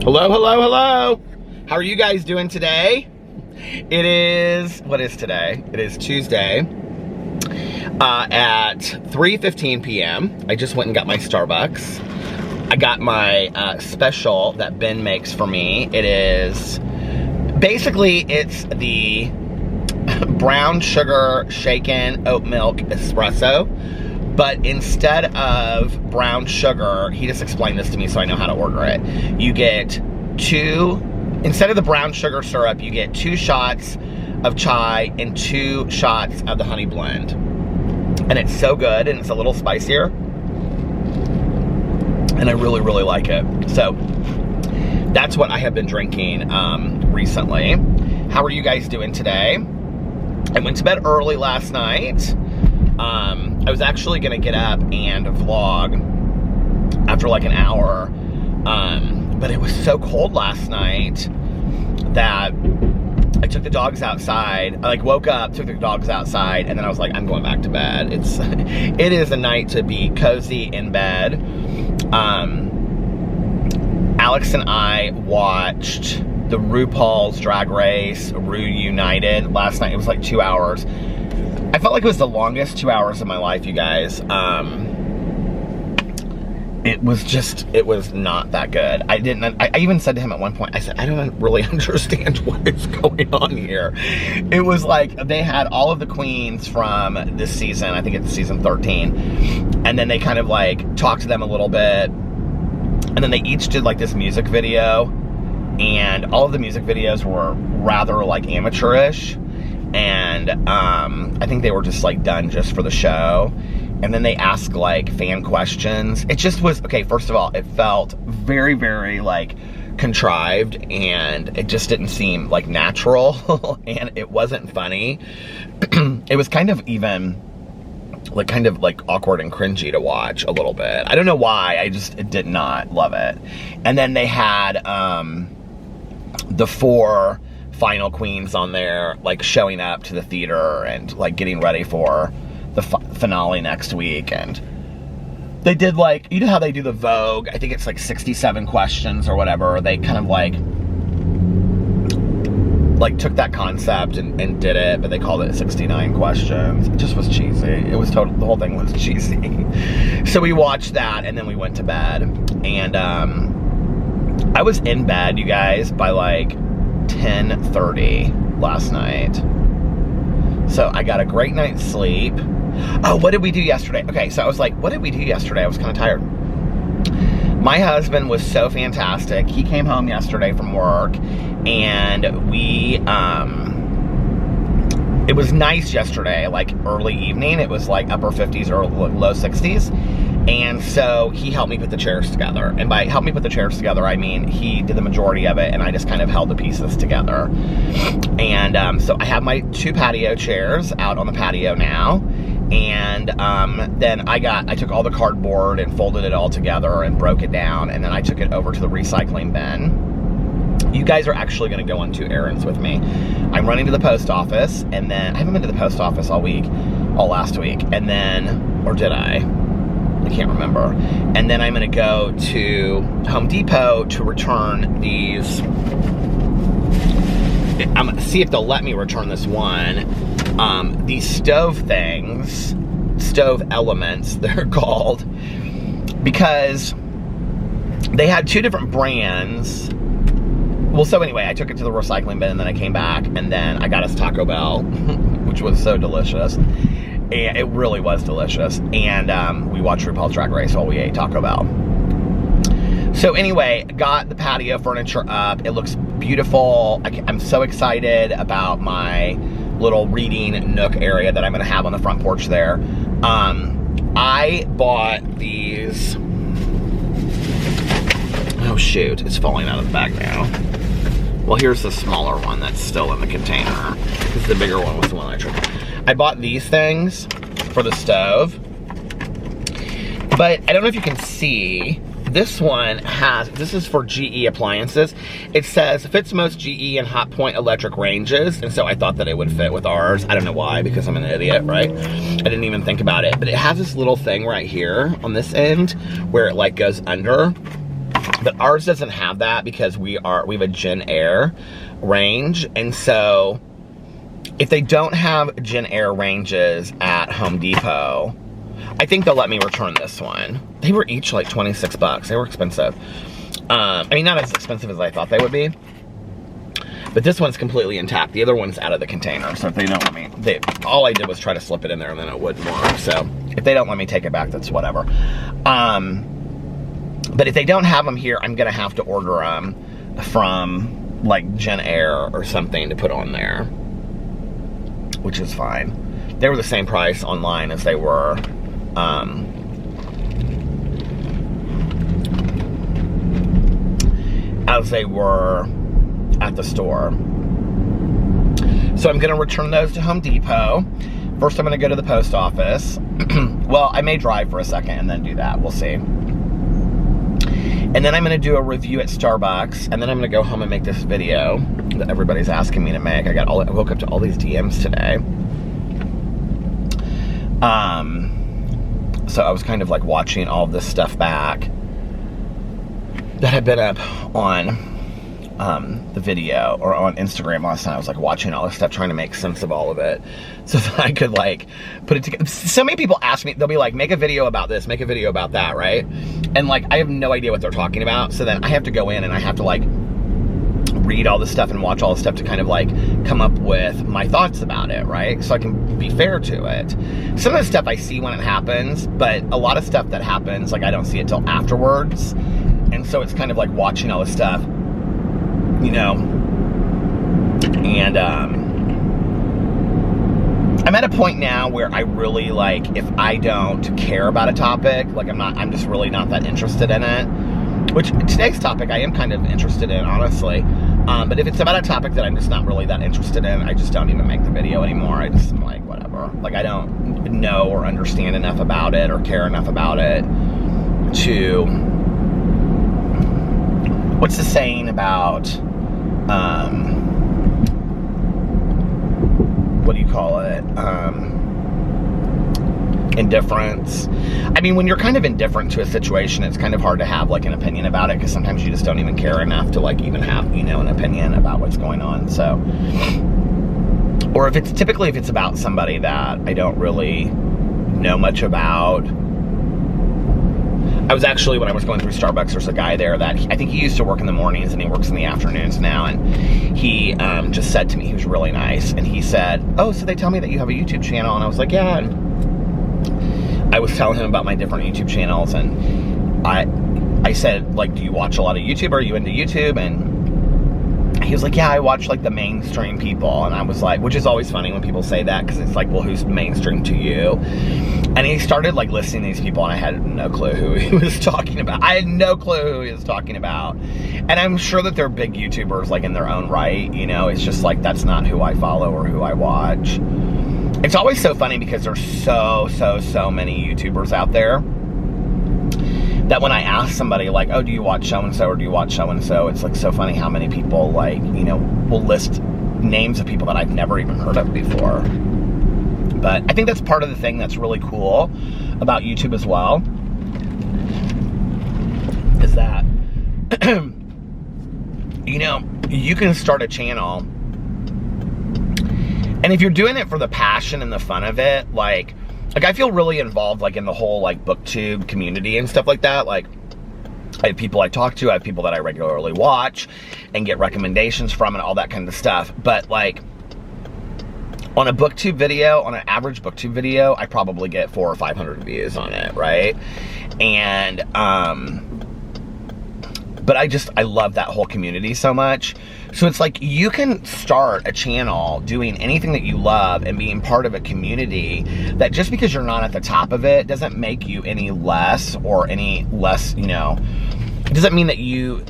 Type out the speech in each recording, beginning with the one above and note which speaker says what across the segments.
Speaker 1: Hello, hello, hello. How are you guys doing today? What is today? It is Tuesday at 3:15 p.m. I just went and got my Starbucks. I got my special that Ben makes for me. It's the brown sugar shaken oat milk espresso. But instead of brown sugar, he just explained this to me so I know how to order it. You get instead of the brown sugar syrup, you get 2 shots of chai and 2 shots of the honey blend. And it's so good, and it's a little spicier. And I really, really like it. So that's what I have been drinking recently. How are you guys doing today? I went to bed early last night. I was actually gonna get up and vlog after like an hour, but it was so cold last night that I took the dogs outside. I woke up, took the dogs outside, and then I was like, I'm going back to bed. It is a night to be cozy in bed. Alex and I watched the RuPaul's Drag Race Reunited last night. It was like 2 hours. I felt like it was the longest 2 hours of my life, you guys. It was not that good. I even said to him at one point, I said, I don't really understand what is going on here. It was like they had all of the queens from this season, I think it's season 13, and then they kind of like talked to them a little bit, and then they each did like this music video, and all of the music videos were rather like amateurish. And I think they were just like done just for the show. And then they asked like fan questions. It just was, okay, first of all, it felt very, very like contrived, and it just didn't seem like natural. And it wasn't funny. It was kind of even like awkward and cringy to watch a little bit. I don't know why, I just did not love it. And then they had the 4 final queens on there, like showing up to the theater and like getting ready for the finale next week. And they did like, you know how they do the Vogue, I think it's like 67 questions or whatever. They kind of like took that concept and did it, but they called it 69 questions. It just was cheesy. It was the whole thing was cheesy. So we watched that, and then we went to bed. And I was in bed, you guys, by like 10:30 last night. So I got a great night's sleep. Oh, what did we do yesterday? Okay, so I was like, what did we do yesterday? I was kind of tired. My husband was so fantastic. He came home yesterday from work, and it was nice yesterday, like early evening. It was like upper 50s or low 60s. And so he helped me put the chairs together. And by help me put the chairs together, I mean he did the majority of it, and I just kind of held the pieces together. And so I have my 2 patio chairs out on the patio now. And then I took all the cardboard and folded it all together and broke it down. And then I took it over to the recycling bin. You guys are actually going to go on 2 errands with me. I'm running to the post office, and then I haven't been to the post office all last week. And then, or did I can't remember. And then I'm gonna go to Home Depot to return these. I'm gonna see if they'll let me return this one. These stove things, stove elements, they're called, because they had 2 different brands. Well, so anyway, I took it to the recycling bin, and then I came back, and then I got us Taco Bell, which was so delicious. And it really was delicious. And we watched RuPaul's Drag Race while we ate Taco Bell. So anyway, got the patio furniture up. It looks beautiful. I'm so excited about my little reading nook area that I'm going to have on the front porch there. I bought these. Oh shoot, it's falling out of the bag now. Well, here's the smaller one that's still in the container, because the bigger one was the one I took. I bought these things for the stove, but I don't know if you can see, this is for GE appliances. It says, fits most GE and Hot Point electric ranges, and so I thought that it would fit with ours. I don't know why, because I'm an idiot, right? I didn't even think about it, but it has this little thing right here on this end where it like goes under. But ours doesn't have that because we have a Gen Air range. And so if they don't have Gen Air ranges at Home Depot, I think they'll let me return this one. They were each like 26 bucks. They were expensive. I mean, not as expensive as I thought they would be. But this one's completely intact. The other one's out of the container. So if they don't let me, all I did was try to slip it in there and then it wouldn't work. So if they don't let me take it back, that's whatever. But if they don't have them here, I'm gonna have to order them from like Gen Air or something to put on there, which is fine. They were the same price online as they were at the store. So I'm gonna return those to Home Depot. First, I'm gonna go to the post office. Well, I may drive for a second and then do that. We'll see. And then I'm gonna do a review at Starbucks, and then I'm gonna go home and make this video that everybody's asking me to make. I woke up to all these DMs today. So I was kind of like watching all of this stuff back that had been up on the video or on Instagram last night. I was like watching all this stuff, trying to make sense of all of it so that I could like put it together. So many people ask me, they'll be like, make a video about this, make a video about that, right? And like, I have no idea what they're talking about. So then I have to go in and I have to like read all this stuff and watch all this stuff to kind of like come up with my thoughts about it, right? So I can be fair to it. Some of the stuff I see when it happens, but a lot of stuff that happens, like I don't see it till afterwards. And so it's kind of like watching all this stuff, you know, and I'm at a point now where I really like, if I don't care about a topic, like I'm just really not that interested in it, which today's topic I am kind of interested in, honestly. But if it's about a topic that I'm just not really that interested in, I just don't even make the video anymore. I just am like, whatever. Like I don't know or understand enough about it or care enough about it to, what's the saying about, what do you call it? Indifference. I mean, when you're kind of indifferent to a situation, it's kind of hard to have like an opinion about it because sometimes you just don't even care enough to like even have, you know, an opinion about what's going on. So, or if it's about somebody that I don't really know much about. I was actually, when I was going through Starbucks, there's a guy there that I think he used to work in the mornings and he works in the afternoons now. And he just said to me, he was really nice. And he said, oh, so they tell me that you have a YouTube channel. And I was like, yeah. And I was telling him about my different YouTube channels. And I said, like, do you watch a lot of YouTube? Are you into YouTube? And he was like, yeah, I watch like the mainstream people. And I was like, which is always funny when people say that because it's like, well, who's mainstream to you? And he started like listing these people and I had no clue who he was talking about. I had no clue who he was talking about. And I'm sure that they're big YouTubers like in their own right, you know, it's just like, that's not who I follow or who I watch. It's always so funny because there's so many YouTubers out there that when I ask somebody like, oh, do you watch so-and-so or do you watch so-and-so? It's like so funny how many people like, you know, will list names of people that I've never even heard of before. But I think that's part of the thing that's really cool about YouTube as well, is that, you know, you can start a channel, and if you're doing it for the passion and the fun of it, like I feel really involved like in the whole like booktube community and stuff like that. Like I have people I talk to, I have people that I regularly watch and get recommendations from and all that kind of stuff. But like on a booktube video, on an average booktube video, I probably get 400 or 500 views on it, right? And but I love that whole community so much. So it's like you can start a channel doing anything that you love and being part of a community that just because you're not at the top of it doesn't make you any less or any less, you know, it doesn't mean that you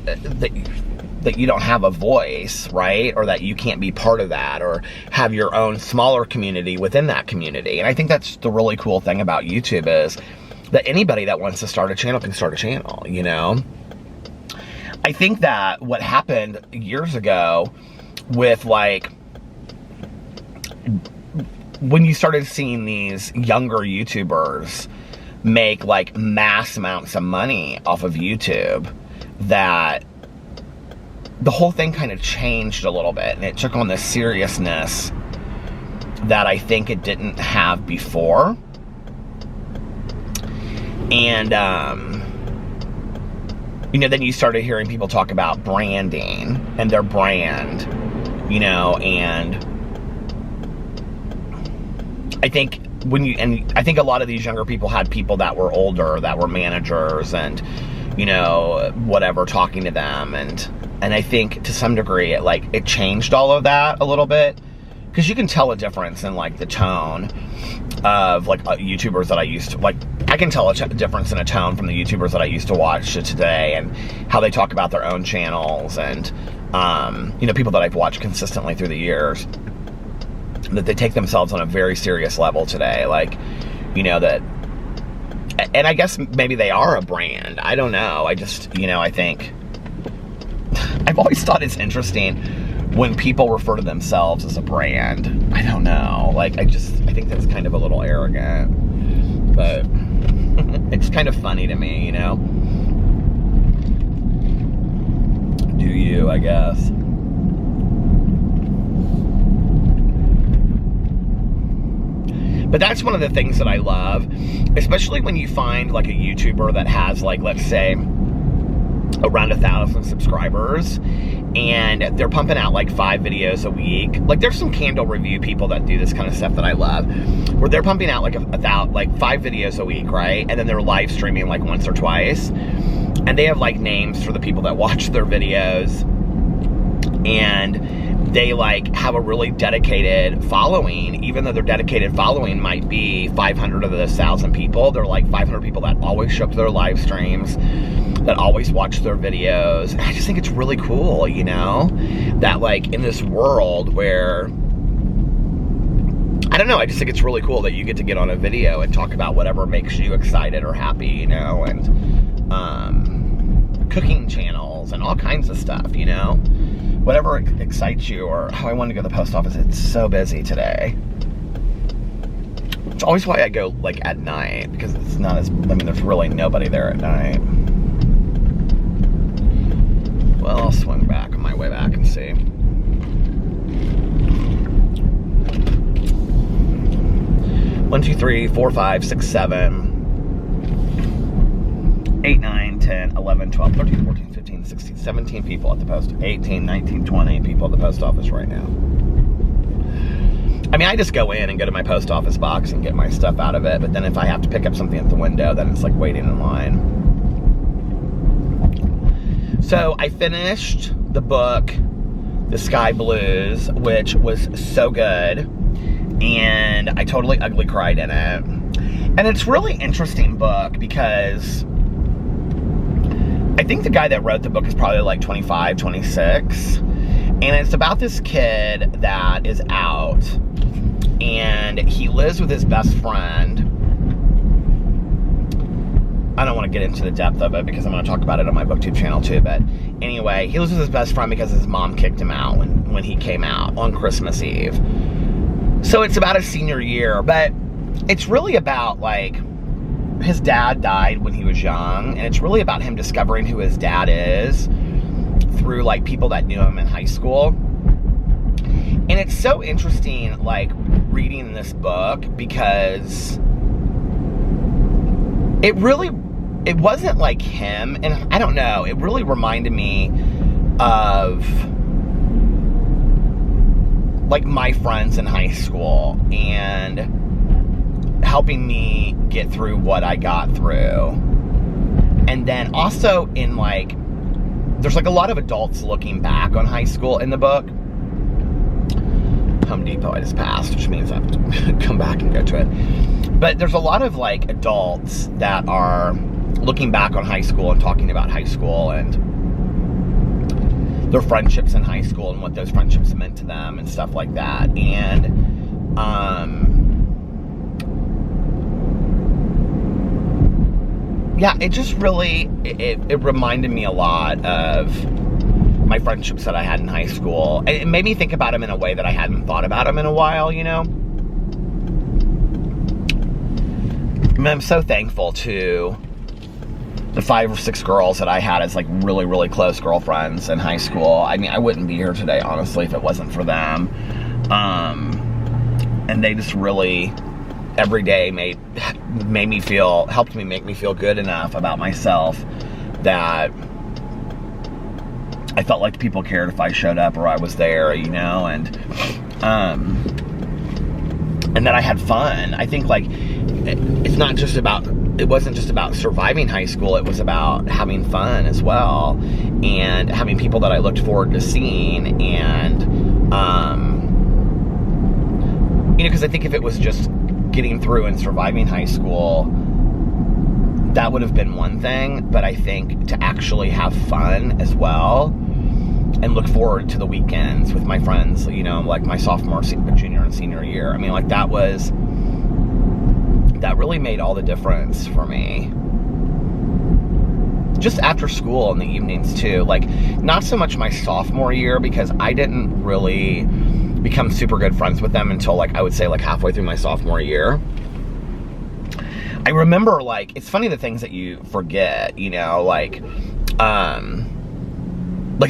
Speaker 1: don't have a voice, right? Or that you can't be part of that or have your own smaller community within that community. And I think that's the really cool thing about YouTube is that anybody that wants to start a channel can start a channel, you know? I think that what happened years ago with like, when you started seeing these younger YouTubers make like mass amounts of money off of YouTube, that the whole thing kind of changed a little bit, and it took on this seriousness that I think it didn't have before. And, you know, then you started hearing people talk about branding and their brand, you know, and I think I think a lot of these younger people had people that were older, that were managers and, you know, whatever, talking to them. And I think to some degree it changed all of that a little bit, because you can tell a difference in like the tone of like YouTubers that I used to like. I can tell a difference in a tone from the YouTubers that I used to watch to today, and how they talk about their own channels, and you know, people that I've watched consistently through the years, that they take themselves on a very serious level today. Like, you know, that, and I guess maybe they are a brand. I don't know. I just, you know, I think I've always thought it's interesting when people refer to themselves as a brand. I don't know. Like, I think that's kind of a little arrogant, but it's kind of funny to me, you know? Do you, I guess. But that's one of the things that I love, especially when you find like a YouTuber that has like, let's say, around 1,000 subscribers, and they're pumping out like 5 videos a week. Like, there's some candle review people that do this kind of stuff that I love, where they're pumping out like 5 videos a week, right? And then they're live streaming like once or twice, and they have like names for the people that watch their videos, and they like have a really dedicated following. Even though their dedicated following might be 500 of those 1,000 people, they're like 500 people that always show up to their live streams, that always watch their videos. And I just think it's really cool, you know, that like in this world where, I don't know, I just think it's really cool that you get to get on a video and talk about whatever makes you excited or happy, you know, and cooking channels and all kinds of stuff, you know, whatever excites you. Or, oh, I want to go to the post office. It's so busy today. It's always why I go like at night, because it's not as, I mean, there's really nobody there at night. Well, I'll swing back on my way back and see. One, 2, 3, 4, 5, 6, 7, 8, 9, 10, 11, 12, 13, 14, 15, 16, 17 people at the post. 18, 19, 20 people at the post office right now. I mean, I just go in and go to my post office box and get my stuff out of it. But then if I have to pick up something at the window, then it's like waiting in line. So I finished the book, The Sky Blues, which was so good, and I totally ugly cried in it. And it's a really interesting book because I think the guy that wrote the book is probably like 25, 26, and it's about this kid that is out, and he lives with his best friend. I don't want to get into the depth of it because I'm going to talk about it on my BookTube channel too, but anyway, he lives with his best friend because his mom kicked him out when he came out on Christmas Eve. So it's about his senior year, but it's really about like, his dad died when he was young, and it's really about him discovering who his dad is through like people that knew him in high school. And it's so interesting like reading this book, because it wasn't like him, and I don't know, it really reminded me of like my friends in high school, and helping me get through what I got through. And then also in like, there's like a lot of adults looking back on high school in the book. Home Depot I just passed, which means I have to come back and go to it. But there's a lot of like adults that are looking back on high school and talking about high school and their friendships in high school and what those friendships meant to them and stuff like that. And yeah, it just really, it reminded me a lot of my friendships that I had in high school. And it made me think about them in a way that I hadn't thought about them in a while, you know? I mean, I'm so thankful to the 5 or 6 girls that I had as like really, really close girlfriends in high school. I mean, I wouldn't be here today, honestly, if it wasn't for them. And they just really, every day helped me make me feel good enough about myself that I felt like people cared if I showed up or I was there, you know, and that I had fun. I think like it wasn't just about surviving high school, it was about having fun as well, and having people that I looked forward to seeing, and you know, because I think if it was just getting through and surviving high school, that would have been one thing, but I think to actually have fun as well and look forward to the weekends with my friends, you know, like my sophomore, junior, and senior year. I mean, like that really made all the difference for me. Just after school in the evenings too. Like, not so much my sophomore year, because I didn't really become super good friends with them until like, I would say like halfway through my sophomore year. I remember, like, it's funny the things that you forget, you know, like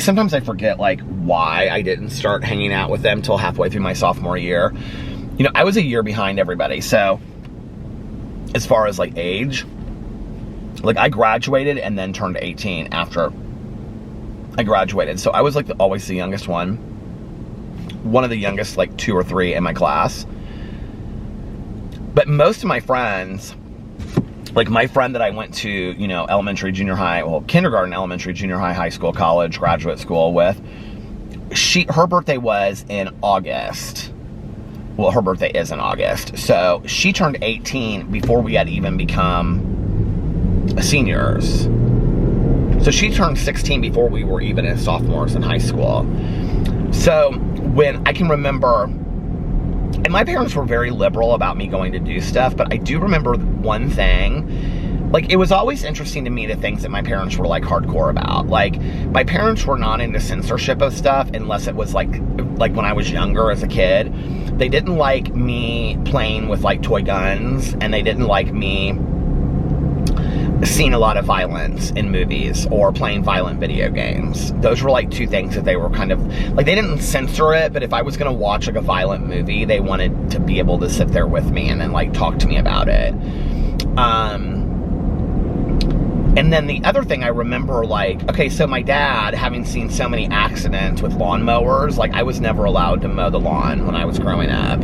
Speaker 1: sometimes I forget like why I didn't start hanging out with them till halfway through my sophomore year. You know, I was a year behind everybody. So as far as like age, like I graduated and then turned 18 after I graduated. So I was like always the youngest one of the youngest, like 2 or 3 in my class. But most of my friends, like my friend that I went to, you know, elementary, junior high, well, kindergarten, elementary, junior high, high school, college, graduate school with, her birthday was in August. Well, her birthday is in August. So she turned 18 before we had even become seniors. So she turned 16 before we were even as sophomores in high school. So when I can remember, and my parents were very liberal about me going to do stuff, but I do remember one thing. Like, it was always interesting to me the things that my parents were like hardcore about. Like, my parents were not into censorship of stuff unless it was like when I was younger as a kid. They didn't like me playing with like toy guns, and they didn't like me seeing a lot of violence in movies or playing violent video games. Those were like 2 things that they were kind of like, they didn't censor it, but if I was going to watch like a violent movie, they wanted to be able to sit there with me and then like talk to me about it. And then the other thing I remember, like, okay, so my dad, having seen so many accidents with lawnmowers, like I was never allowed to mow the lawn when I was growing up.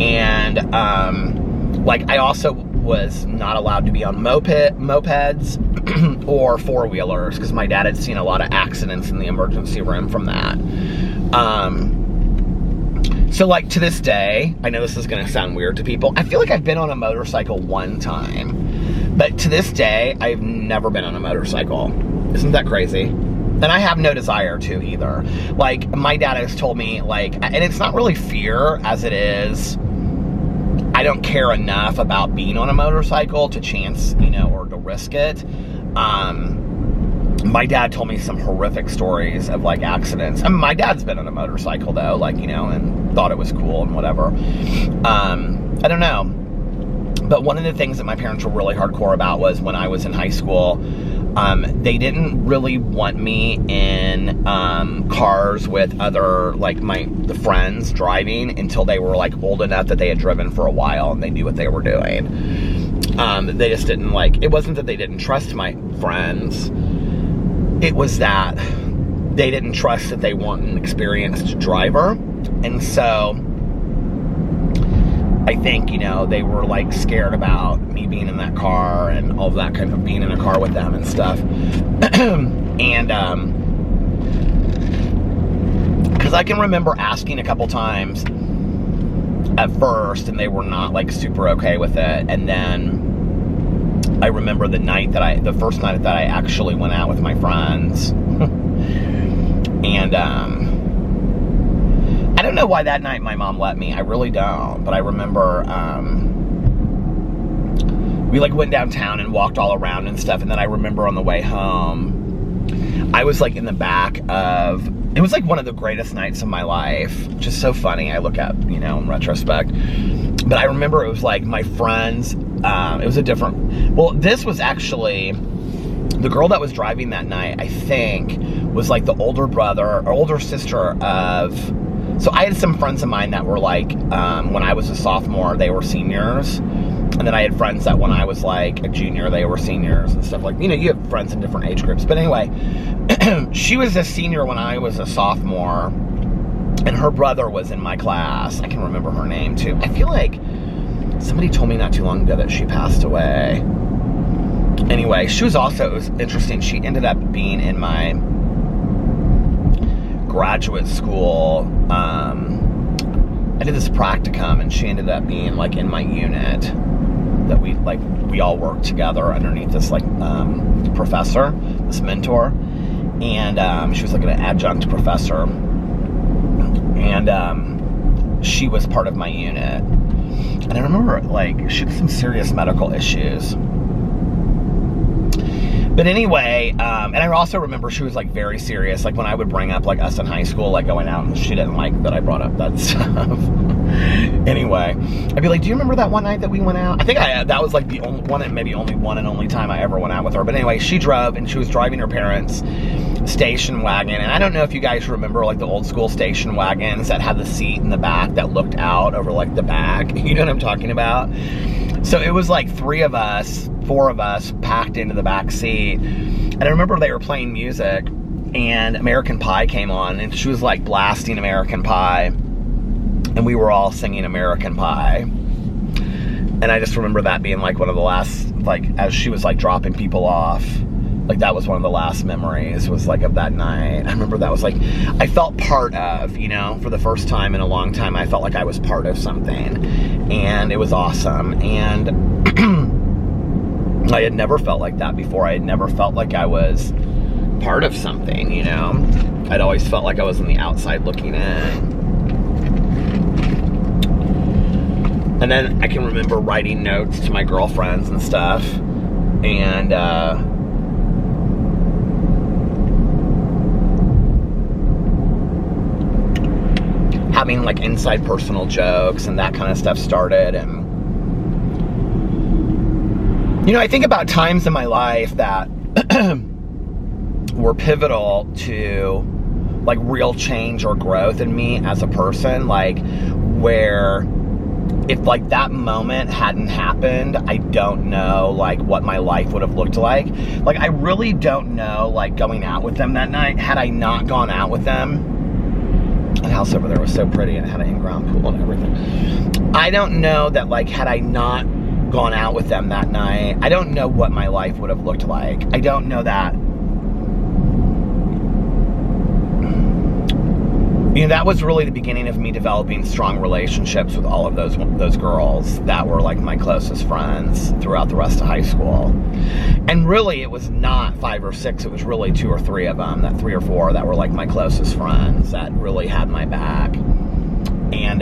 Speaker 1: And like I also was not allowed to be on mopeds or 4-wheelers, because my dad had seen a lot of accidents in the emergency room from that. So like to this day, I know this is going to sound weird to people, I feel like I've been on a motorcycle one time, but to this day, I've never been on a motorcycle. Isn't that crazy? And I have no desire to either. Like, my dad has told me, like, and it's not really fear as it is, I don't care enough about being on a motorcycle to chance, you know, or to risk it. My dad told me some horrific stories of like accidents. I mean, my dad's been on a motorcycle though, like, you know, and thought it was cool and whatever. I don't know. But one of the things that my parents were really hardcore about was when I was in high school, they didn't really want me in cars with other, like, the friends driving until they were, like, old enough that they had driven for a while and they knew what they were doing. They just didn't, like, it wasn't that they didn't trust my friends. It was that they didn't trust that they weren't an experienced driver. And so I think, you know, they were like scared about me being in that car and all of that, kind of being in a car with them and stuff. And because I can remember asking a couple times at first, and they were not like super okay with it. And then I remember the first night that I actually went out with my friends. And I don't know why that night my mom let me. I really don't. But I remember we like went downtown and walked all around and stuff. And then I remember on the way home, I was like in the back of, it was like one of the greatest nights of my life. Just so funny. I look at, you know, in retrospect. But I remember it was like my friends, it was a different, well, this was actually the girl that was driving that night, I think, was like the older brother or older sister of, so I had some friends of mine that were like, when I was a sophomore, they were seniors. And then I had friends that when I was like a junior, they were seniors and stuff like, you know, you have friends in different age groups. But anyway, she was a senior when I was a sophomore, and her brother was in my class. I can remember her name too. I feel like somebody told me not too long ago that she passed away. Anyway, she was also, it was interesting, she ended up being in my graduate school. I did this practicum, and she ended up being like in my unit that we all worked together underneath this like professor, this mentor, and she was like an adjunct professor, and she was part of my unit. And I remember like she had some serious medical issues. But anyway, and I also remember she was like very serious, like when I would bring up like us in high school, like going out, and she didn't like that I brought up that stuff. Anyway, I'd be like, do you remember that one night that we went out? I think that was like the only one, and maybe only one and only time I ever went out with her. But anyway, she drove, and she was driving her parents' station wagon. And I don't know if you guys remember like the old school station wagons that had the seat in the back that looked out over like the back. You know what I'm talking about? So it was like 4 of us packed into the back seat. And I remember they were playing music, and American Pie came on, and she was like blasting American Pie, and we were all singing American Pie. And I just remember that being like one of the last, like as she was like dropping people off, like that was one of the last memories, was like of that night. I remember that was like, I felt part of, you know, for the first time in a long time, I felt like I was part of something, and it was awesome. And I had never felt like that before. I had never felt like I was part of something, you know. I'd always felt like I was on the outside looking in. And then I can remember writing notes to my girlfriends and stuff, and having like inside personal jokes, and that kind of stuff started. And you know, I think about times in my life that were pivotal to like real change or growth in me as a person, like where if like that moment hadn't happened, I don't know like what my life would have looked like. Like I really don't know, like going out with them that night, had I not gone out with them, the house over there was so pretty and it had an in-ground pool and everything. I don't know that like had I not gone out with them that night, I don't know what my life would have looked like. I don't know that. You know, that was really the beginning of me developing strong relationships with all of those girls that were like my closest friends throughout the rest of high school. And really, it was not 5 or 6, it was really 2 or 3 of them, that 3 or 4 that were like my closest friends that really had my back. And,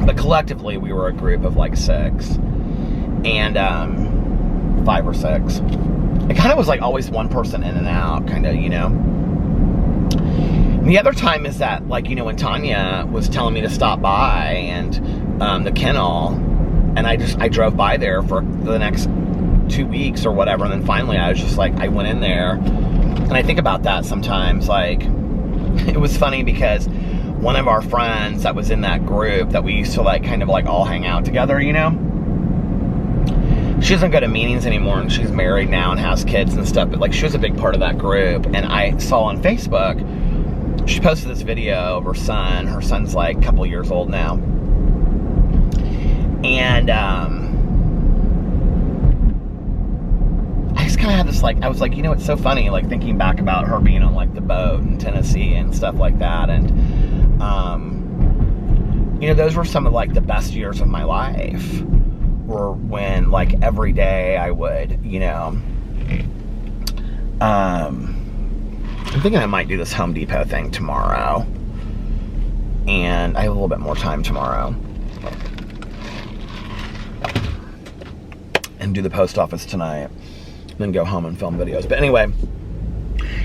Speaker 1: but collectively, we were a group of like 6. And, 5 or 6. It kind of was like always one person in and out, kind of, you know. The other time is that, like, you know, when Tanya was telling me to stop by and the kennel, and I drove by there for the next 2 weeks or whatever, and then finally I was just like, I went in there, and I think about that sometimes. Like, it was funny because one of our friends that was in that group that we used to like kind of like all hang out together, you know, she doesn't go to meetings anymore, and she's married now and has kids and stuff, but like she was a big part of that group. And I saw on Facebook, she posted this video of her son. Her son's like a couple years old now. And I just kind of had this like, I was like, you know, it's so funny, like thinking back about her being on like the boat in Tennessee and stuff like that. And, you know, those were some of like the best years of my life, were when like every day I would, you know, I'm thinking I might do this Home Depot thing tomorrow, and I have a little bit more time tomorrow, and do the post office tonight, and then go home and film videos. But anyway,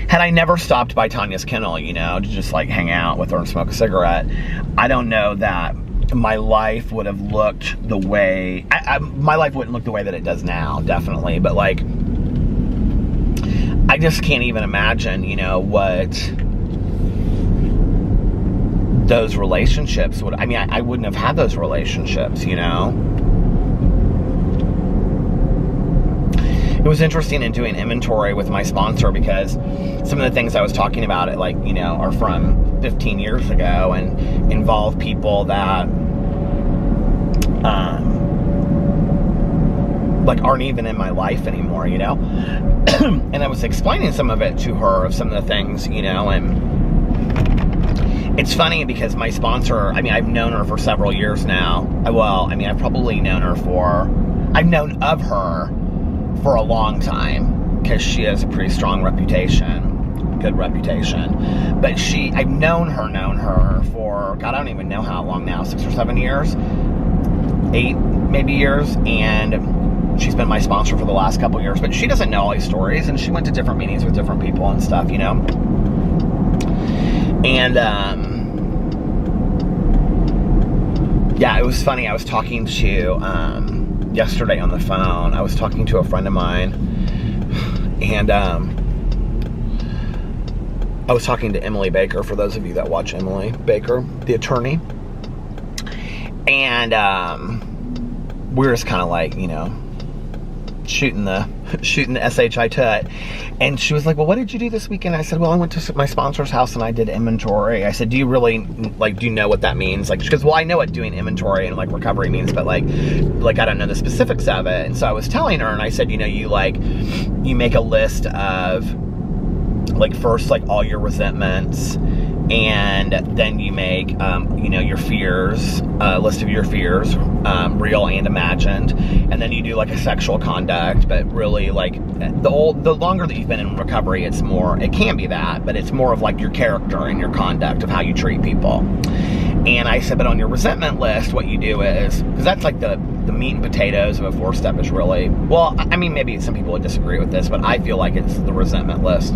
Speaker 1: had I never stopped by Tanya's kennel, you know, to just like hang out with her and smoke a cigarette, I don't know that my life would have looked the way, my life wouldn't look the way that it does now, definitely, but like, I just can't even imagine, you know, what those relationships would, I mean, I wouldn't have had those relationships, you know. It was interesting in doing inventory with my sponsor, because some of the things I was talking about, like, you know, are from 15 years ago and involve people that like aren't even in my life anymore, you know. And I was explaining some of it to her, of some of the things, you know. And it's funny because my sponsor, I mean, I've known her for several years now. Well, I mean, I've probably known her I've known of her for a long time, because she has a pretty strong reputation, good reputation. But I've known her for, God, I don't even know how long now, 6 or 7 years, 8 maybe years, and she's been my sponsor for the last couple years. But she doesn't know all these stories, and she went to different meetings with different people and stuff, you know. And yeah, it was funny. I was talking to yesterday on the phone, I was talking to a friend of mine, and I was talking to Emily Baker, for those of you that watch Emily Baker, the attorney. And we were just kind of like, you know, shooting the SHI tut. And she was like, well, what did you do this weekend? I said, well, I went to my sponsor's house and I did inventory. I said, do you really, like, do you know what that means? Like, because, well, I know what doing inventory and, like, recovery means, but, like, I don't know the specifics of it. And so I was telling her, and I said, you know, you make a list of, like, first, like, all your resentments, and then you make, you know, your fears, a list of your fears, real and imagined, and then you do, like, a sexual conduct. But really, like, the longer that you've been in recovery, it can be that, but it's more of, like, your character and your conduct of how you treat people. And I said, but on your resentment list, what you do is, because that's like the meat and potatoes of a 4-step, is really, well, I mean, maybe some people would disagree with this, but I feel like it's the resentment list.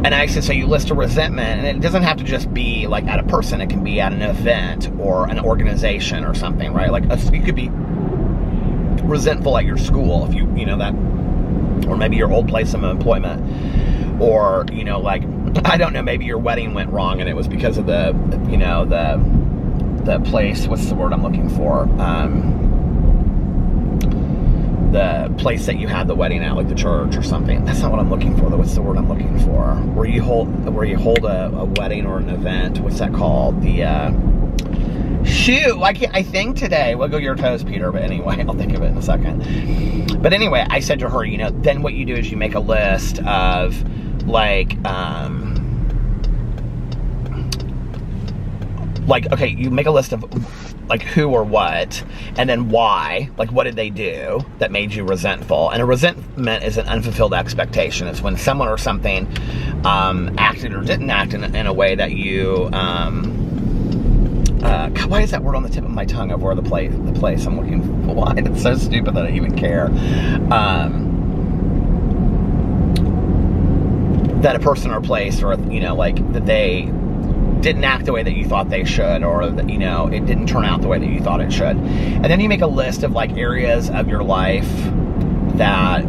Speaker 1: And I said, so you list a resentment, and it doesn't have to just be, like, at a person. It can be at an event or an organization or something, right? Like, you could be resentful at your school, if you know that, or maybe your old place of employment, or, you know, like, I don't know, maybe your wedding went wrong and it was because of the, you know, the place, what's the word I'm looking for? The place that you had the wedding at, like the church or something. That's not what I'm looking for, though. What's the word I'm looking for? Where you hold a wedding or an event. What's that called? Shoot, I think today. Wiggle your toes, Peter. But anyway, I'll think of it in a second. But anyway, I said to her, you know, then what you do is you make a list of, like, okay, you make a list of, like, who or what, and then why, like, what did they do that made you resentful? And a resentment is an unfulfilled expectation. It's when someone or something acted or didn't act in a way that you, why is that word on the tip of my tongue of where the place I'm looking for? Why? It's so stupid that I even care. That a person or place, or, you know, like, that they didn't act the way that you thought they should, or that, you know, it didn't turn out the way that you thought it should. And then you make a list of, like, areas of your life that,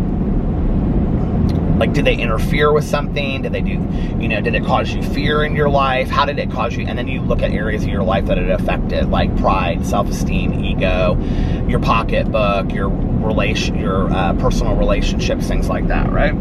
Speaker 1: like, did they interfere with something? Did they do, you know, did it cause you fear in your life? How did it cause you? And then you look at areas of your life that it affected, like pride, self-esteem, ego, your pocketbook, your personal relationships, things like that, right?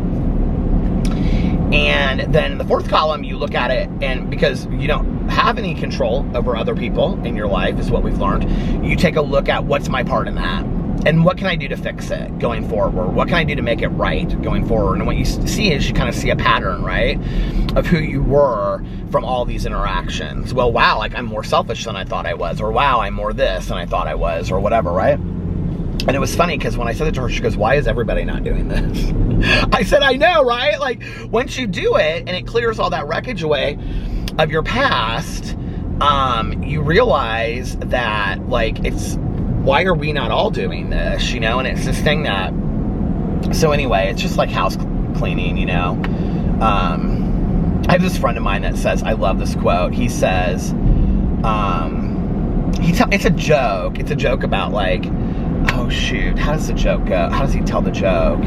Speaker 1: And then the fourth column, you look at it, and because you don't have any control over other people in your life, is what we've learned, you take a look at what's my part in that, and what can I do to fix it going forward? What can I do to make it right going forward? And what you see is you kind of see a pattern, right, of who you were from all these interactions. Well, wow, like, I'm more selfish than I thought I was, or wow, I'm more this than I thought I was, or whatever, right? And it was funny because when I said it to her, she goes, why is everybody not doing this? I said, I know, right? Like, once you do it and it clears all that wreckage away of your past, you realize that, like, why are we not all doing this, you know? And it's this thing that, so anyway, it's just like house cleaning, you know? I have this friend of mine that says, I love this quote. He says, it's a joke. It's a joke about, like, oh shoot, how does the joke go? How does he tell the joke?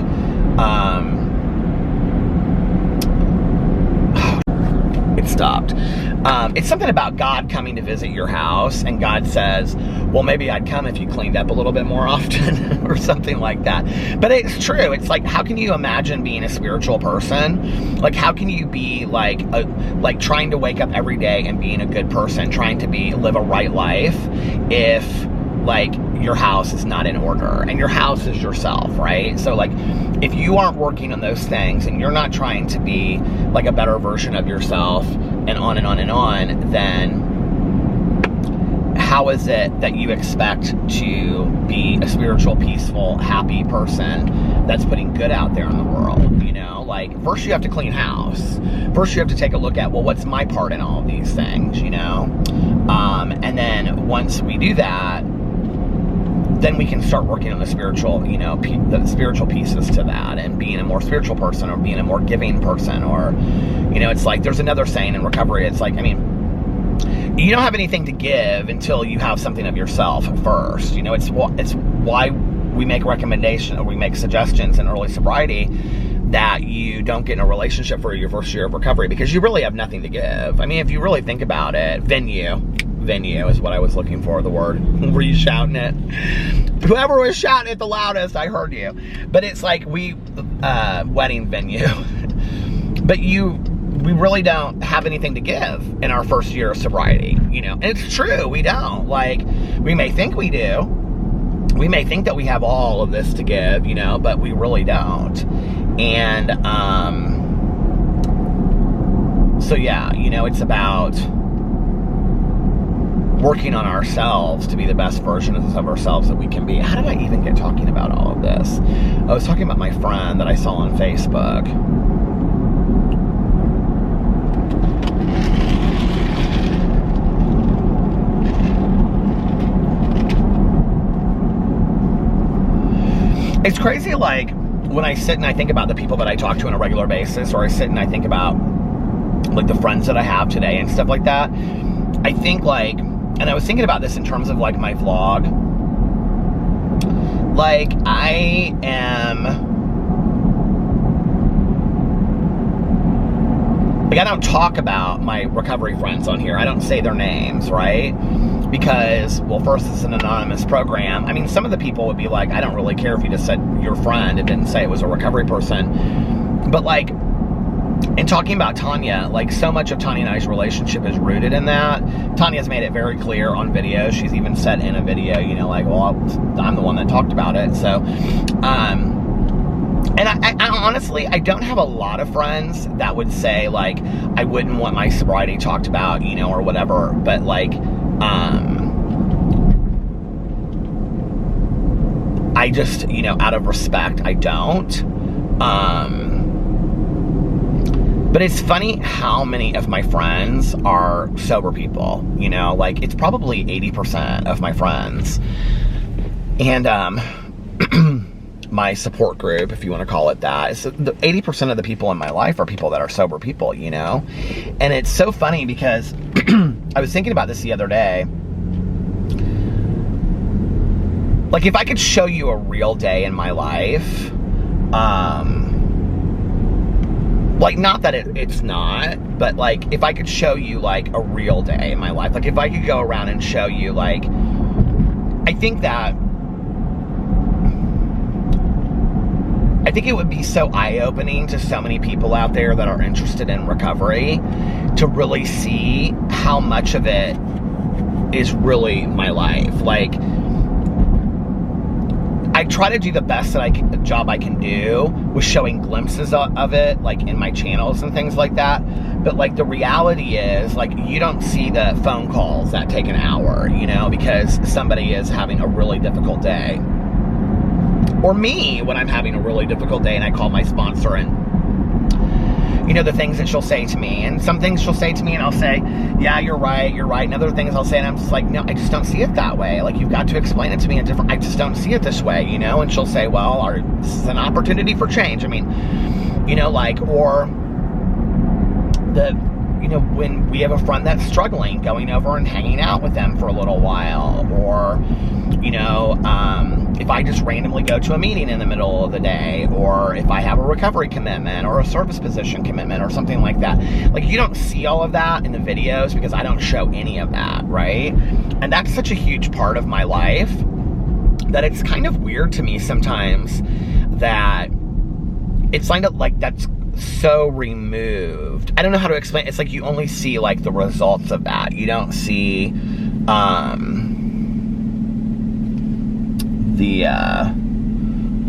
Speaker 1: It's something about God coming to visit your house, and God says, well, maybe I'd come if you cleaned up a little bit more often or something like that. But it's true. It's like, how can you imagine being a spiritual person? Like, how can you be like trying to wake up every day and being a good person, trying to live a right life, if like your house is not in order? And your house is yourself, right? So like, if you aren't working on those things and you're not trying to be like a better version of yourself, and on and on and on, then how is it that you expect to be a spiritual, peaceful, happy person that's putting good out there in the world? You know, like, first you have to clean house. First you have to take a look at, well, what's my part in all of these things, you know? And then once we do that, then we can start working on the spiritual, you know, the spiritual pieces to that, and being a more spiritual person, or being a more giving person, or, you know, it's like, there's another saying in recovery, it's like, I mean, you don't have anything to give until you have something of yourself first. You know, it's why we make recommendations, or we make suggestions in early sobriety that you don't get in a relationship for your first year of recovery, because you really have nothing to give. I mean, if you really think about it, venue is what I was looking for, the word. Were you shouting it? Whoever was shouting it the loudest, I heard you. But it's like, wedding venue. But we really don't have anything to give in our first year of sobriety, you know? And it's true, we don't. Like, we may think we do. We may think that we have all of this to give, you know, but we really don't. And, so yeah, you know, it's about working on ourselves to be the best versions of ourselves that we can be. How did I even get talking about all of this? I was talking about my friend that I saw on Facebook. It's crazy, like, when I sit and I think about the people that I talk to on a regular basis, or I sit and I think about, like, the friends that I have today and stuff like that, I think, like, and I was thinking about this in terms of, like, my vlog. Like, I don't talk about my recovery friends on here. I don't say their names, right? Because, well, first, it's an anonymous program. I mean, some of the people would be like, I don't really care if you just said your friend and didn't say it was a recovery person. But, like, in talking about Tanya, like, so much of Tanya and I's relationship is rooted in that. Tanya's made it very clear on video. She's even said in a video, you know, like, well, I'm the one that talked about it. So, and I honestly, I don't have a lot of friends that would say, like, I wouldn't want my sobriety talked about, you know, or whatever. But, like, I just, you know, out of respect, I don't. But it's funny how many of my friends are sober people, you know, like, it's probably 80% of my friends. And, my support group, if you want to call it that, so the 80% of the people in my life are people that are sober people, you know? And it's so funny because I was thinking about this the other day. Like, if I could show you a real day in my life, like, not that it's not, but, like, if I could show you, like, a real day in my life, like, if I could go around and show you, like, I think it would be so eye-opening to so many people out there that are interested in recovery to really see how much of it is really my life. Like, I try to do the best job I can do with showing glimpses of it, like, in my channels and things like that. But, like, the reality is, like, you don't see the phone calls that take an hour, you know, because somebody is having a really difficult day. Or me, when I'm having a really difficult day and I call my sponsor, and, you know, the things that she'll say to me. And some things she'll say to me and I'll say, yeah, you're right. And other things I'll say and I'm just like, no, I just don't see it that way. Like, you've got to explain it to me I just don't see it this way, you know? And she'll say, well, this is an opportunity for change. I mean, you know, like, or you know, when we have a friend that's struggling, going over and hanging out with them for a little while, or, you know, if I just randomly go to a meeting in the middle of the day, or if I have a recovery commitment or a service position commitment or something like that. Like, you don't see all of that in the videos because I don't show any of that, right? And that's such a huge part of my life that it's kind of weird to me sometimes that it's kind of like that's so removed. I don't know how to explain. It's like you only see like the results of that. You don't see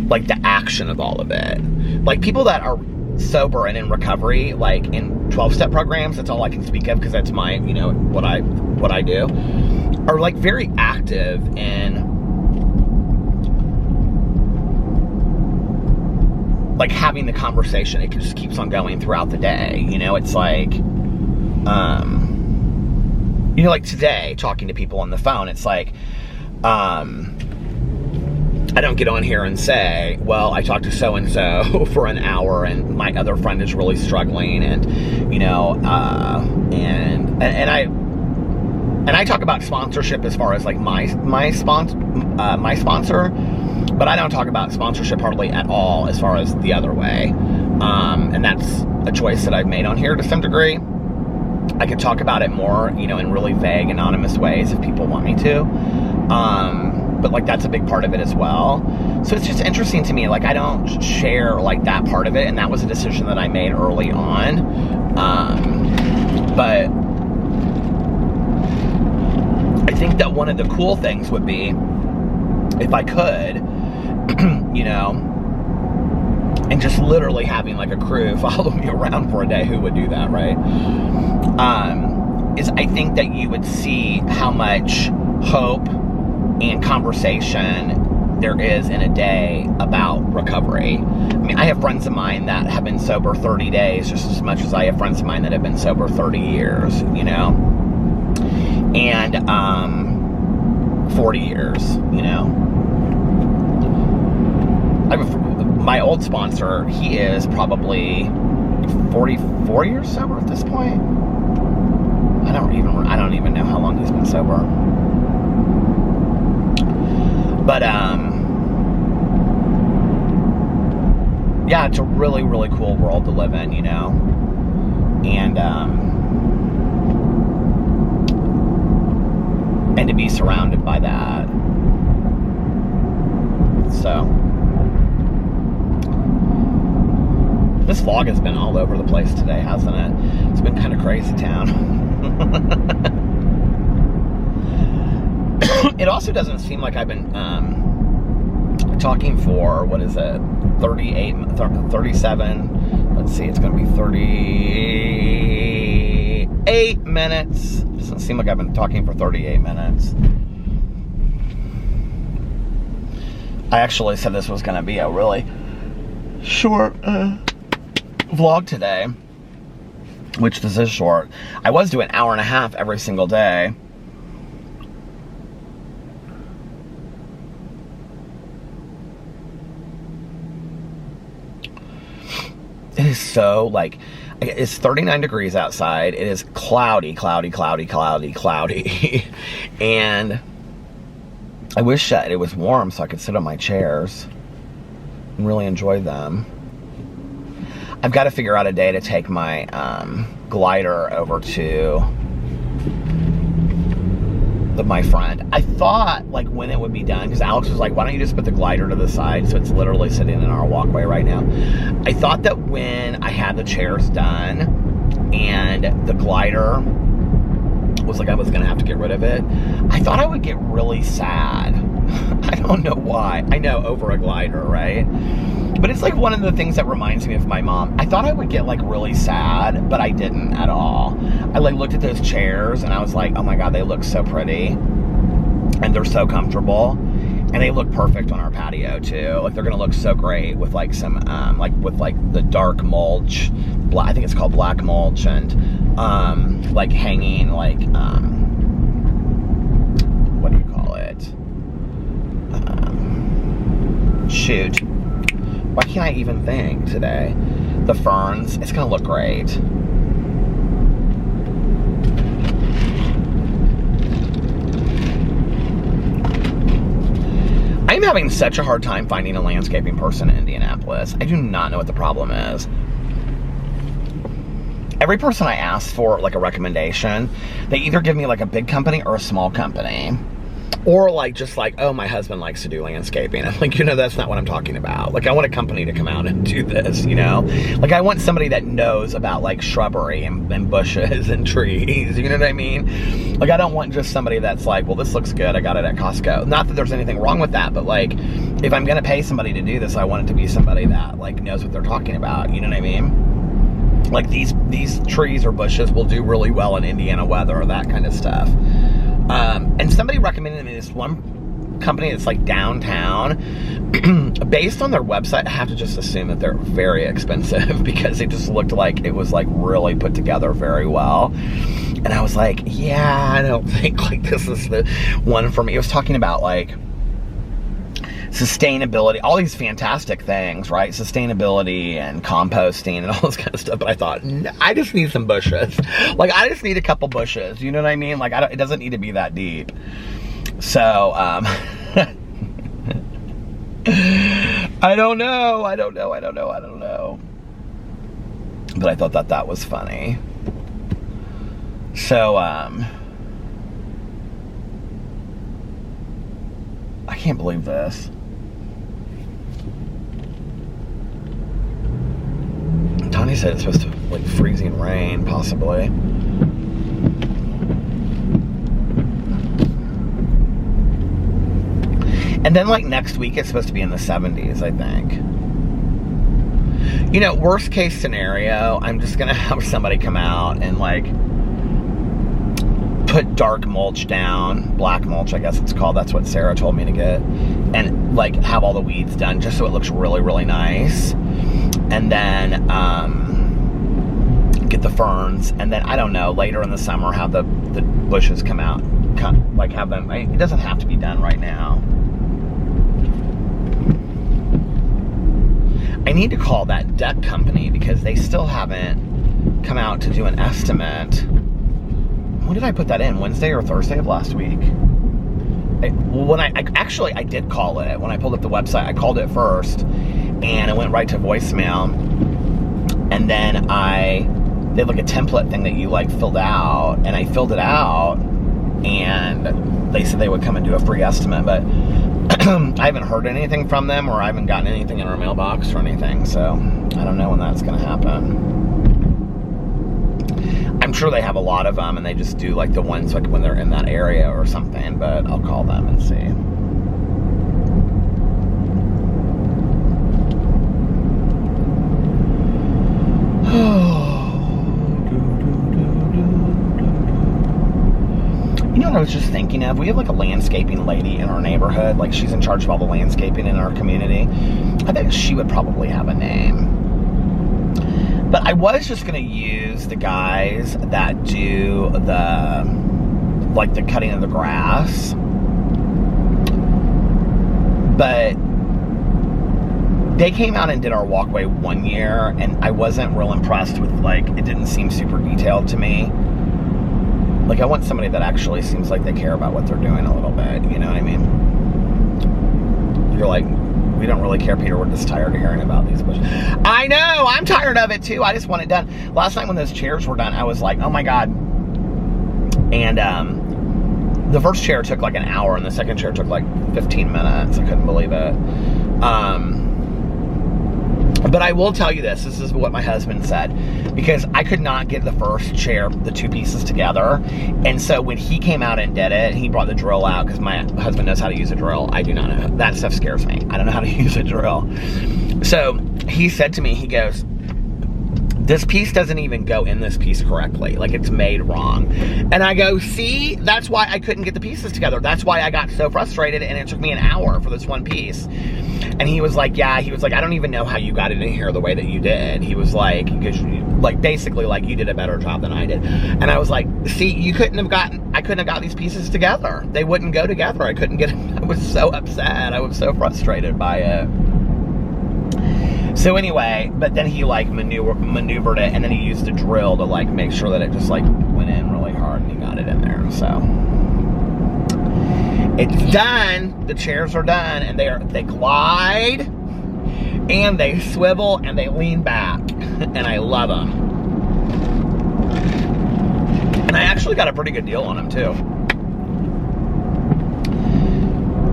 Speaker 1: like the action of all of it. Like people that are sober and in recovery, like in 12-step programs, that's all I can speak of because that's my, you know, what I do, are like very active in like having the conversation. It just keeps on going throughout the day. You know, it's like, you know, like today, talking to people on the phone, it's like, I don't get on here and say, well, I talked to so-and-so for an hour and my other friend is really struggling, and, you know, and I talk about sponsorship as far as like my sponsor, but I don't talk about sponsorship hardly at all as far as the other way. And that's a choice that I've made on here to some degree. I could talk about it more, you know, in really vague, anonymous ways if people want me to. But like that's a big part of it as well. So it's just interesting to me. Like I don't share like that part of it, and that was a decision that I made early on. But I think that one of the cool things would be if I could, you know, and just literally having like a crew follow me around for a day. Who would do that, right? Is I think that you would see how much hope and conversation there is in a day about recovery. I mean, I have friends of mine that have been sober 30 days just as much as I have friends of mine that have been sober 30 years, you know, and 40 years, you know. My old sponsor, he is probably 44 years sober at this point. I don't even know how long he's been sober. But, yeah, it's a really, really cool world to live in, you know, and to be surrounded by that. So, this vlog has been all over the place today, hasn't it? It's been kind of crazy town. It also doesn't seem like I've been talking for, what is it, 37, let's see, it's going to be 38 minutes. Doesn't seem like I've been talking for 38 minutes. I actually said this was going to be a really short vlog today, which this is short. I was doing an hour and a half every single day. It is so, like, it's 39 degrees outside. It is cloudy. And I wish that it was warm so I could sit on my chairs and really enjoy them. I've got to figure out a day to take my glider over to my friend. I thought, like, when it would be done, because Alex was like, why don't you just put the glider to the side? So it's literally sitting in our walkway right now. I thought that when I had the chairs done and the glider was like I was going to have to get rid of it, I thought I would get really sad. I don't know why. I know, over a glider, right? But it's like one of the things that reminds me of my mom. I thought I would get like really sad, but I didn't at all. I like looked at those chairs and I was like, oh my God, they look so pretty. And they're so comfortable. And they look perfect on our patio too. Like they're gonna look so great with like some, with the dark mulch. I think it's called black mulch, and like hanging like, what do you call it? Shoot. Why can't I even think today? The ferns, it's gonna look great. having such a hard time finding a landscaping person in Indianapolis. I do not know what the problem is. Every person I ask for like a recommendation, they either give me like a big company or a small company. Or like, just like, oh, my husband likes to do landscaping. I'm like, that's not what I'm talking about. Like, I want a company to come out and do this, Like, I want somebody that knows about like shrubbery and bushes and trees, you know what I mean? Like, I don't want just somebody that's like, well, this looks good, I got it at Costco. Not that there's anything wrong with that, but like, if I'm gonna pay somebody to do this, I want it to be somebody that like knows what they're talking about, you know what I mean? Like, these trees or bushes will do really well in Indiana weather or that kind of stuff. And somebody recommended me this one company that's like downtown. Based on their website, I have to just assume that they're very expensive because it just looked like it was like really put together very well. And I was like, yeah, I don't think like this is the one for me. It was talking about like sustainability, all these fantastic things, right? Sustainability and composting and all this kind of stuff. But I thought, no, I just need some bushes. Like, I just need a couple bushes. You know what I mean? Like, it doesn't need to be that deep. So, I don't know. But I thought that was funny. So, I can't believe this. Tony said it's supposed to like freezing rain, possibly. And then like next week it's supposed to be in the 70s, I think. Worst case scenario, I'm just gonna have somebody come out and like put dark mulch down, black mulch, I guess it's called. That's what Sarah told me to get. And like have all the weeds done just so it looks really, really nice. And then get the ferns. And then, I don't know, later in the summer have the bushes come out. Like have them, it doesn't have to be done right now. I need to call that deck company because they still haven't come out to do an estimate. When did I put that in? Wednesday or Thursday of last week? I did call it. When I pulled up the website, I called it first, and it went right to voicemail. And then they had like a template thing that you like filled out, and I filled it out, and they said they would come and do a free estimate, but I haven't heard anything from them, or I haven't gotten anything in our mailbox or anything, so I don't know when that's going to happen. I'm sure they have a lot of them, and they just do like the ones like when they're in that area or something, but I'll call them and see. You know what I was just thinking of? We have like a landscaping lady in our neighborhood. Like, she's in charge of all the landscaping in our community. I think she would probably have a name. But I was just going to use the guys that do the cutting of the grass. But they came out and did our walkway one year, and I wasn't real impressed with, like, it didn't seem super detailed to me. Like, I want somebody that actually seems like they care about what they're doing a little bit, you know what I mean? You're like, we don't really care, Peter, we're just tired of hearing about these bushes. I know, I'm tired of it too, I just want it done. Last night when those chairs were done, I was like, oh my God. And the first chair took like an hour, and the second chair took like 15 minutes. I couldn't believe it. But I will tell you this is what my husband said, because I could not get the first chair, the two pieces together. And so when he came out and did it, he brought the drill out, because my husband knows how to use a drill. I do not know. That stuff scares me. I don't know how to use a drill. So he said to me, he goes, this piece doesn't even go in this piece correctly. Like, it's made wrong. And I go, see, that's why I couldn't get the pieces together. That's why I got so frustrated, and it took me an hour for this one piece. And he was like, yeah, he was like, I don't even know how you got it in here the way that you did. He was like, because basically like you did a better job than I did. And I was like, see, I couldn't have got these pieces together. They wouldn't go together. I couldn't get them. I was so upset. I was so frustrated by it. So anyway, but then he like maneuvered it, and then he used a drill to like make sure that it just like went in really hard, and he got it in there. So It's done. The chairs are done, and they glide, and they swivel, and they lean back, and I love them. And I actually got a pretty good deal on them too.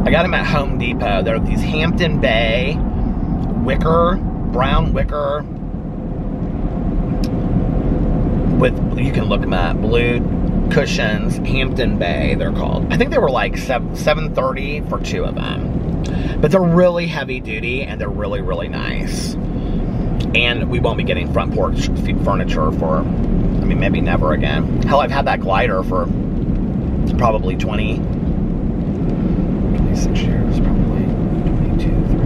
Speaker 1: I got them at Home Depot. They're these Hampton Bay wicker, brown wicker, with, you can look them up, blue cushions, Hampton Bay they're called. I think they were like $7.30 for 2 of them. But they're really heavy duty, and they're really, really nice. And we won't be getting front porch furniture for, I mean, maybe never again. Hell, I've had that glider for probably 26 years, probably 22, 3.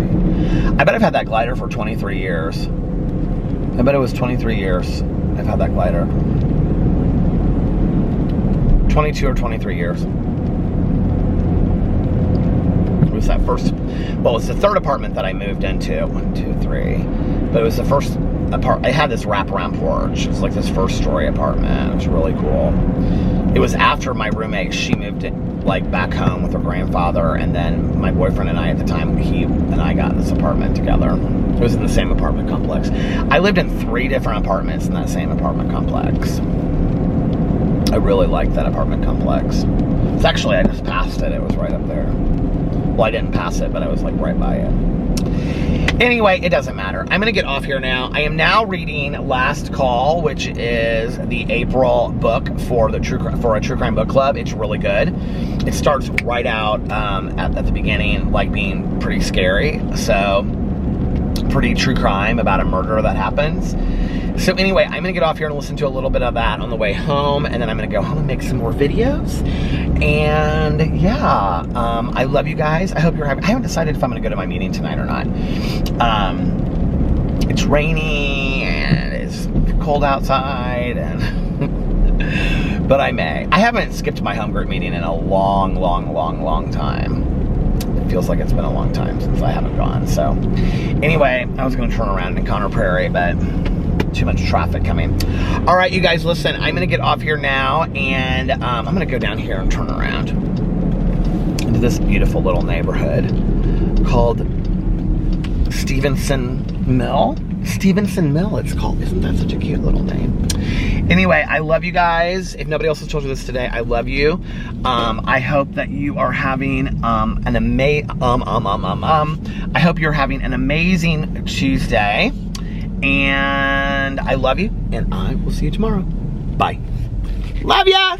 Speaker 1: I bet I've had that glider for 23 years. I bet it was 23 years I've had that glider. 22 or 23 years. It was that first, well, it's the third apartment that I moved into. 1, 2, 3. But it was the first apartment. I had this wraparound porch. It was like this first story apartment. It was really cool. It was after my roommate, she moved like back home with her grandfather, and then my boyfriend and I at the time, he and I got this apartment together. It was in the same apartment complex. I lived in 3 different apartments in that same apartment complex. I really liked that apartment complex. It's actually, I just passed it. It was right up there. Well, I didn't pass it, but I was like right by it. Anyway, it doesn't matter. I'm gonna get off here now. I am now reading Last Call, which is the April book for a true crime book club. It's really good. It starts right out at the beginning, like being pretty scary. So, pretty true crime about a murder that happens. So anyway, I'm gonna get off here and listen to a little bit of that on the way home, and then I'm gonna go home and make some more videos. And yeah, I love you guys. I hope you're happy. I haven't decided if I'm gonna go to my meeting tonight or not. It's rainy and it's cold outside, and but I may. I haven't skipped my home group meeting in a long time. It feels like it's been a long time since I haven't gone. So anyway, I was gonna turn around in Conner Prairie, but too much traffic coming. All right, you guys, listen, I'm gonna get off here now, and I'm gonna go down here and turn around into this beautiful little neighborhood called Stevenson Mill. Stevenson Mill, it's called. Isn't that such a cute little name? Anyway, I love you guys. If nobody else has told you this today, I love you. I hope that you are having an amazing, I hope you're having an amazing Tuesday. And I love you, and I will see you tomorrow. Bye. Love ya!